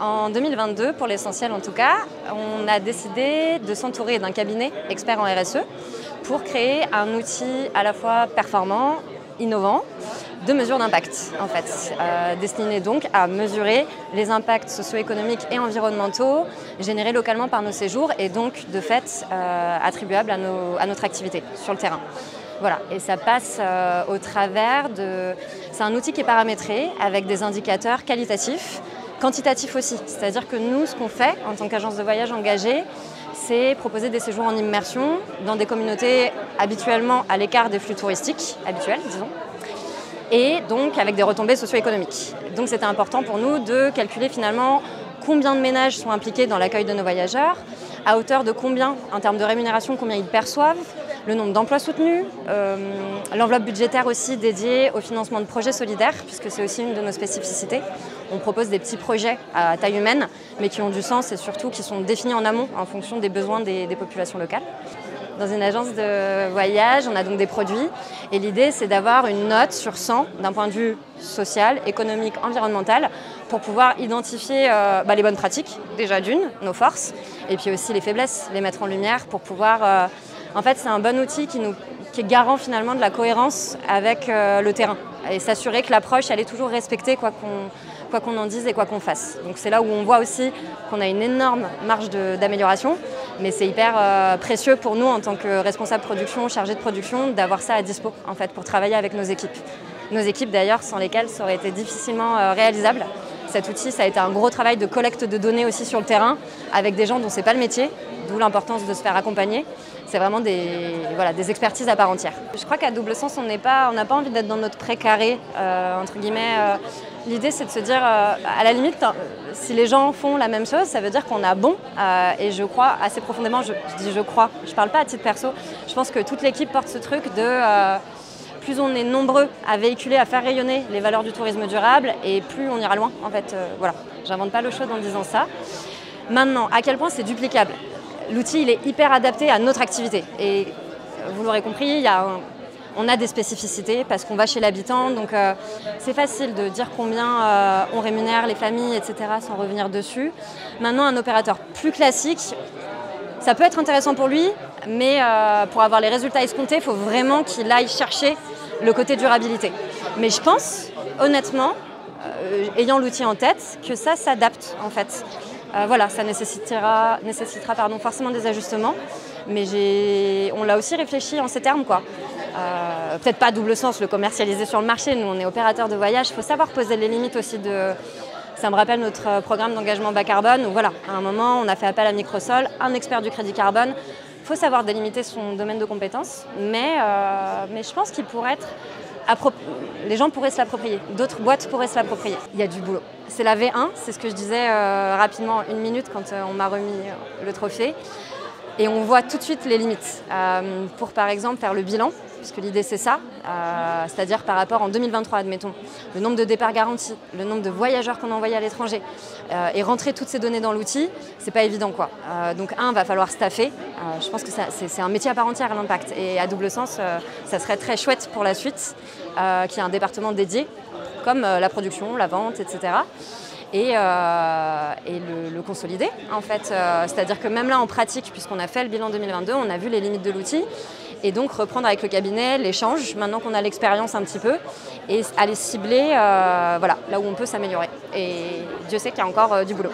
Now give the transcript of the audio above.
En 2022, pour l'essentiel en tout cas, on a décidé de s'entourer d'un cabinet expert en RSE pour créer un outil à la fois performant, innovant, de mesure d'impact en fait, destiné donc à mesurer les impacts socio-économiques et environnementaux générés localement par nos séjours et donc de fait attribuables à notre activité sur le terrain. Voilà, et ça passe au travers de... C'est un outil qui est paramétré avec des indicateurs qualitatifs, quantitatifs aussi. C'est-à-dire que nous, ce qu'on fait en tant qu'agence de voyage engagée, c'est proposer des séjours en immersion dans des communautés habituellement à l'écart des flux touristiques habituels, disons, et donc avec des retombées socio-économiques. Donc c'était important pour nous de calculer finalement combien de ménages sont impliqués dans l'accueil de nos voyageurs, à hauteur de combien, en termes de rémunération, combien ils perçoivent, le nombre d'emplois soutenus, l'enveloppe budgétaire aussi dédiée au financement de projets solidaires, puisque c'est aussi une de nos spécificités. On propose des petits projets à taille humaine, mais qui ont du sens et surtout qui sont définis en amont en fonction des besoins des populations locales. Dans une agence de voyage, on a donc des produits et l'idée c'est d'avoir une note sur 100 d'un point de vue social, économique, environnemental pour pouvoir identifier les bonnes pratiques, déjà d'une, nos forces, et puis aussi les faiblesses, les mettre en lumière pour pouvoir... En fait, c'est un bon outil qui est garant finalement de la cohérence avec le terrain et s'assurer que l'approche elle est toujours respectée quoi qu'on en dise et quoi qu'on fasse. Donc c'est là où on voit aussi qu'on a une énorme marge d'amélioration, mais c'est hyper précieux pour nous en tant que responsable production, chargé de production, d'avoir ça à dispo en fait pour travailler avec nos équipes. Nos équipes d'ailleurs sans lesquelles ça aurait été difficilement réalisable. Cet outil, ça a été un gros travail de collecte de données aussi sur le terrain avec des gens dont c'est pas le métier, d'où l'importance de se faire accompagner. C'est vraiment des expertises à part entière. Je crois qu'à double sens, on n'a pas envie d'être dans notre précaré, entre guillemets. L'idée, c'est de se dire, à la limite, si les gens font la même chose, ça veut dire qu'on a bon. Et je crois assez profondément, je dis je crois, je ne parle pas à titre perso, je pense que toute l'équipe porte ce truc de... plus on est nombreux à véhiculer, à faire rayonner les valeurs du tourisme durable et plus on ira loin. En fait, voilà, j'invente pas l'eau chaude en disant ça. Maintenant, à quel point c'est duplicable? L'outil, il est hyper adapté à notre activité. Et vous l'aurez compris, on a des spécificités parce qu'on va chez l'habitant. Donc, c'est facile de dire combien on rémunère les familles, etc., sans revenir dessus. Maintenant, un opérateur plus classique, ça peut être intéressant pour lui, mais pour avoir les résultats escomptés, il faut vraiment qu'il aille chercher le côté durabilité. Mais je pense, honnêtement, ayant l'outil en tête, que ça s'adapte en fait. Voilà, ça nécessitera forcément des ajustements, mais on l'a aussi réfléchi en ces termes, quoi. Peut-être pas à double sens, le commercialiser sur le marché, nous on est opérateur de voyage, il faut savoir poser les limites aussi de... Ça me rappelle notre programme d'engagement bas carbone, où voilà, à un moment on a fait appel à Microsol, un expert du crédit carbone. Il faut savoir délimiter son domaine de compétences, mais je pense qu'il pourrait être... Les gens pourraient se l'approprier, d'autres boîtes pourraient se l'approprier. Il y a du boulot. C'est la V1, c'est ce que je disais rapidement en une minute quand on m'a remis le trophée. Et on voit tout de suite les limites. Pour par exemple faire le bilan, puisque l'idée c'est ça, c'est-à-dire par rapport en 2023, admettons, le nombre de départs garantis, le nombre de voyageurs qu'on a envoyés à l'étranger, et rentrer toutes ces données dans l'outil, c'est pas évident quoi. Donc va falloir staffer. Je pense que c'est un métier à part entière à l'impact. Et à double sens, ça serait très chouette pour la suite, qu'il y ait un département dédié, comme la production, la vente, etc. Et le consolider en fait. C'est-à-dire que même là en pratique, puisqu'on a fait le bilan 2022, on a vu les limites de l'outil et donc reprendre avec le cabinet l'échange, maintenant qu'on a l'expérience un petit peu, et aller cibler là où on peut s'améliorer. Et Dieu sait qu'il y a encore du boulot.